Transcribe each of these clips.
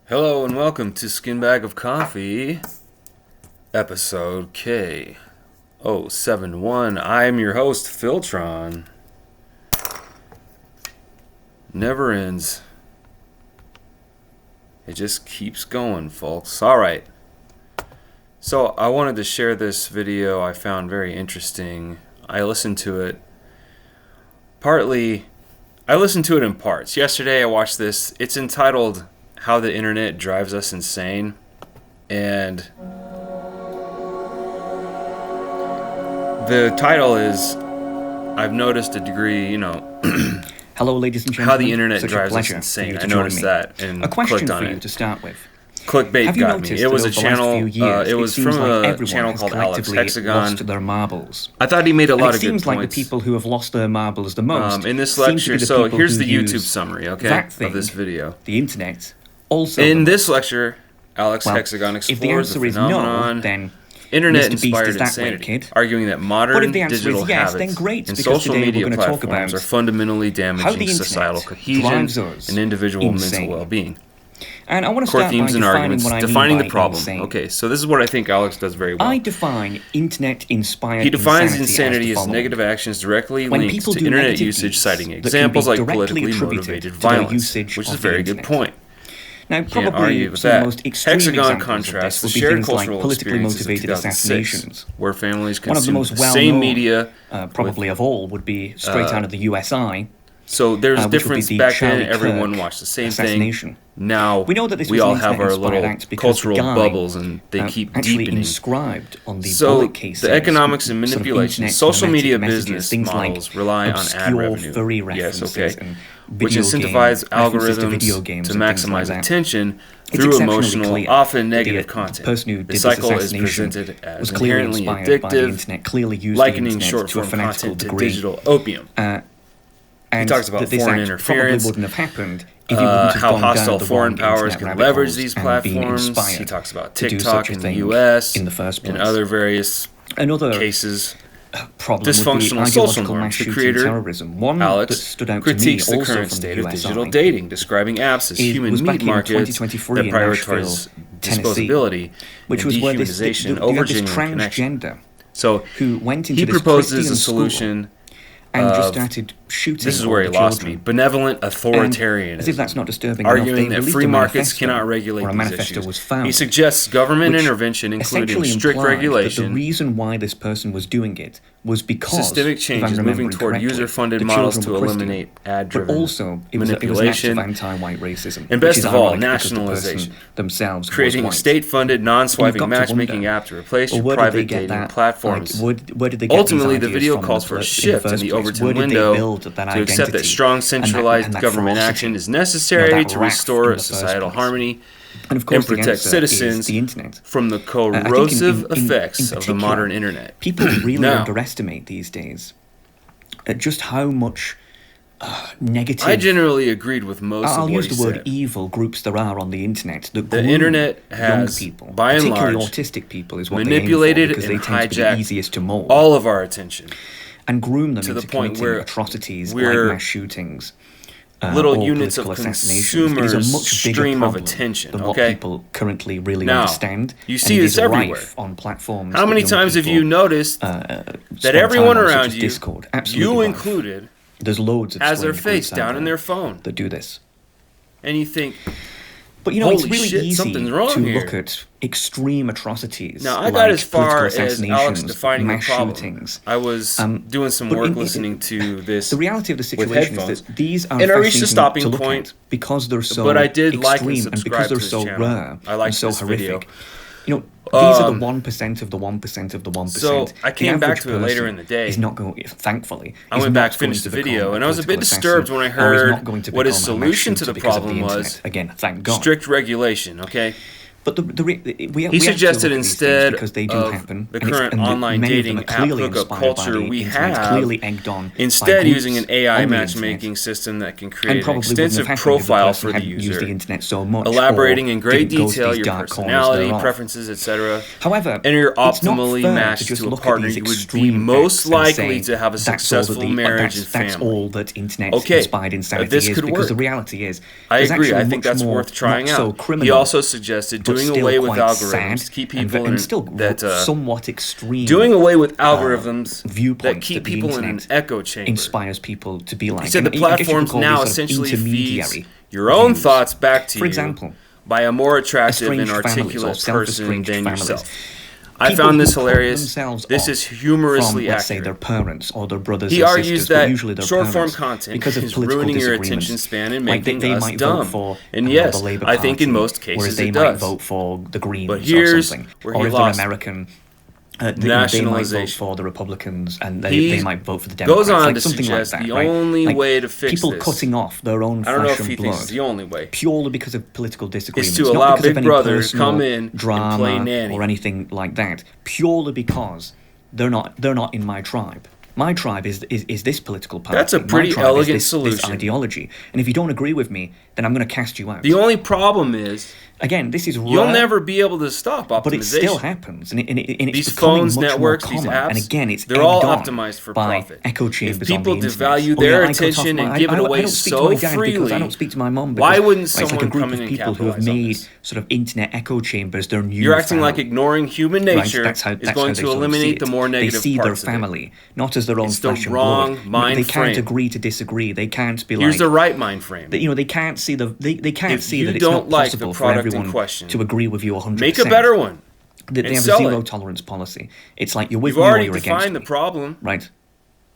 Hello and welcome to Skinbag of Coffee, episode K071. I'm your host, Philtron. Never ends. It just keeps going, folks. Alright. So, I wanted to share this video I found very interesting. I listened to it in parts. Yesterday I watched this. It's entitled How the Internet Drives Us Insane. And the title is, I've noticed a degree, Hello, ladies and gentlemen. How the Internet Drives Us Insane. I noticed that and clicked on it. To start with. Clickbait got me. It was a channel. It was from a channel called Alex Hexagon. Lost their marbles. I thought he made a lot of good points. It seems like the people who have lost their marbles the most. In this lecture, so here's the YouTube summary, okay, of this video. The internet. Also, in this lecture, Alex Hexagon explores the phenomenon. Then Internet-inspired insanity, arguing that modern digital habits and social media platforms are fundamentally damaging societal cohesion and individual mental well-being. And I want to Core start themes by and arguments, defining the problem. Insane. Okay, so this is what I think Alex does very well. I define internet-inspired He defines insanity as negative actions directly linked to internet usage, citing examples like politically motivated violence, which is a very good point. Now, probably some of the most extreme Hexagon examples contrasts of the this shared would be things like cultural politically experiences motivated of 2006, assassinations. where families One of the consume most the well-known, same media. probably of all, would be straight out of the USI. So there's a difference. Back then, Charlie everyone Kirk watched the same thing. Now we know that this we was all an have our little act because cultural the guy, bubbles, and they keep actually deepening. Inscribed on the So bullet casings, the economics and sort of manipulation, internet social media messages, business things models like rely on ad obscure revenue. furry Yes, references okay. and Which video incentivize game references to algorithms video games to and things maximize like that. attention It's through exceptionally emotional, clear often that negative the content. person who did The this cycle is assassination presented as was clearly inherently inspired by the addictive, internet, clearly used likening the internet to a short-form fanatical content to degree. digital opium. And talks about that this foreign act interference, probably wouldn't have happened if he wouldn't have how gone down hostile the foreign wrong powers internet can rabbit leverage holes these and being platforms. inspired He talks about to do TikTok such a in the thing U.S. in the first place. and other various Another cases. problem Dysfunctional would be social ideological norms. mass The shooting creator, terrorism. One that Alex, stood out to me critiques the also current from state the of USI. digital dating, describing apps as It human was back meat in markets 2023 that in prioritize Nashville, disposability which and was where this dehumanization you over had this genuine connection. transgender So who went into he this proposes Christian a solution and just of, started shooting. this is where he all the lost children. me, benevolent And authoritarianism. as if that's not disturbing arguing enough, they that released free a markets manifesto, cannot regulate or a these manifesto issues. was found, He suggests government which intervention, including essentially strict implied regulation, that the reason why this person was doing it was because systemic if I'm changes moving remembering toward correctly, user-funded the models children to were Christian. eliminate But ad-driven also, it was an act manipulation, of anti-white racism. and which best is of all, ironic because the person nationalization. themselves was Creating a white. state-funded, And non-swiping you've got to matchmaking wonder, app to replace well, your where did they private get dating that? platforms. Like, where did they get Ultimately, these the ideas video from calls for a the shift in first the place? Overton Where did they window build that to accept that identity strong, and centralized that government ferocity? action is necessary that to wrath restore in the first societal place. harmony And of course, and the protect answer is citizens the internet. from the I think corrosive in effects of the particular, modern internet. People really Now, underestimate these days just how much negative. I generally agreed with most I'll of what use he the word said. evil groups there are on the internet that The groom internet young has, people, by and particularly large, autistic people, is what manipulated they aim for because they and tend to be the hijacked easiest to mold all of our attention and groom them to the into point committing where atrocities we're like mass shootings. little or units of political assassinations. It is a consumers' much bigger stream of problem attention, than what okay? people currently really Now, understand. you and see it this is everywhere. rife on platforms. How that many young times have people, you noticed spend that everyone time on, such around as you, Discord? Absolutely you rife. included, There's loads of has their strange face groups out down in there their phone? that do this. And you think, But it's holy really shit, easy something's wrong to here. look at extreme atrocities. now I like got as far political as Alex assassinations, defining the mass problem. shootings. I was doing some but work listening to this The reality of the with situation is headphones, that these are and I reached a fascinating stopping to look point, at because they're so but I did like and extreme and subscribe because they're to this so channel. rare I liked and so this video. horrific. These are the 1% of the 1% of the 1%. So I came back The to it later average in the day. Is not going, thankfully. I is went not back, going finished to the become video, and I was a bit political disturbed when I assassin, or is heard not going to what his become a mass solution to shooter the because of problem the was. internet. Again, thank God. Strict regulation, okay? But he suggested instead of they do happen, the current online dating app hookup culture we have, instead using an AI matchmaking system that can create an extensive profile for the user, elaborating in great detail your personality, preferences, etc. However, and you're optimally matched to a partner you would be most likely to have a successful marriage and family. That's all that internet-inspired insanity is, because the reality is, I agree. I think that's worth trying out. He also suggested doing away with algorithms to keep people in somewhat extreme. Doing away with algorithms that keep people in an echo chamber. Inspires people to be like. He said the platforms now essentially feeds your own thoughts back to you by a more attractive and articulate person than yourself. I found this hilarious. This is humorously accurate. Say their parents or their brothers. He argues that short-form content is ruining your attention span and making us dumb. And yes, I think in most cases it does. Whereas they might vote for the Greens but here's or something. Where or he if lost they're American, nationalization. They might vote for the Republicans and they might vote for the Democrats. Goes on like to something suggest like that, the right? only way to fix people this. Cutting off their own I don't know flesh if he and thinks blood it's the only way. Purely because of political disagreements. Is to allow not because Big of Brother any to come in drama and play nanny or anything like that. Purely because they're not in my tribe. My tribe is this political party. That's a pretty elegant solution. This ideology. And if you don't agree with me, then I'm going to cast you out. The only problem is, again, this is you'll never be able to stop optimization. But it still happens, and it's these becoming phones, much networks, more common. these apps, and again, they're all optimized for profit. Echo chambers if people on the devalue internet. their attention and give it away so freely, I don't speak to my mom. Why wouldn't someone someone come come in and people who have capitalize on made this? sort of internet echo chambers their new You're acting family. like ignoring human nature that's is going to eliminate the more negative parts of it. They see their family, not as their own flesh and blood. It's the wrong mind frame. They can't frame. agree to disagree. They can't be Here's the right mind frame. They can't see they can't If see you that it's don't not like the possible for product in everyone question, to agree with you 100%. Make a better one. They have a sell zero it. tolerance policy. It's like you're with You've me or already you're against defined me. the problem. Right.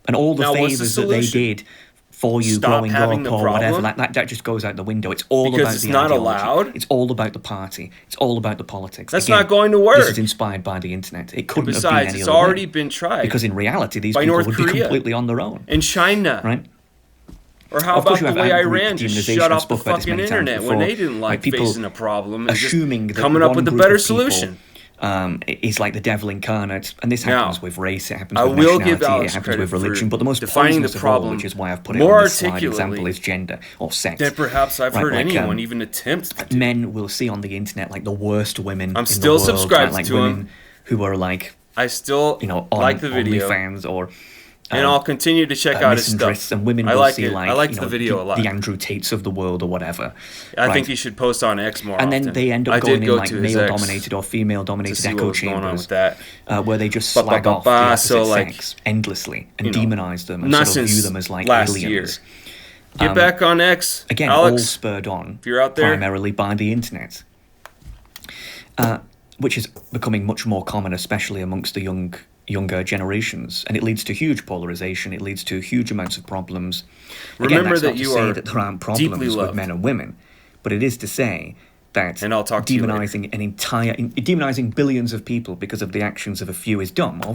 And all the Now, what's the favors that they solution? did for you Stop growing having up the or whatever, problem? that just goes out the window. It's all Because about it's the not ideology. allowed? It's all about the party. It's all about the politics. That's Again, not going to work. This is inspired by the internet. It couldn't have been Besides, any it's other already way. been tried. Because in reality, these by people North would be Korea. completely on their own. In China. Right? Or how Of course about you the have way out-group Iran just demonization shut and off the stuff about this fucking many times internet when before. they didn't like people facing a problem and assuming just that coming up one with a group better of people, solution. Is like the devil incarnate, and this happens with race, it happens I with will nationality, give Alex it happens credit with religion, for but the most defining the poisonous of all, problem which is why I've put it more on this slide articulately example, is gender or sex. That perhaps I've heard like, anyone even attempt to do. Men will see on the internet like the worst women I'm in still the world, subscribed like to women him. who are like, I still on like the video. OnlyFans or and I'll continue to check out his stuff. And women I will like see it. like I like the video a lot. the Andrew Tates of the world or whatever. I think he should post on X more and often. then they end up I going did in go like to his X male-dominated or female-dominated to see echo what was going on chambers with that. Where they just slag off the opposite so, like, sex endlessly and you know, demonize them and not sort of view since them as like last aliens. year. Get back on X, Again, Alex. all spurred on If you're out there, primarily by the internet, which is becoming much more common, especially amongst the younger generations, and it leads to huge polarization. It leads to huge amounts of problems. Again, remember that's that not to you say are that there aren't deeply problems with loved. men and women, but it is to say that And I'll talk to you later. demonizing billions of people because of the actions of a few is dumb.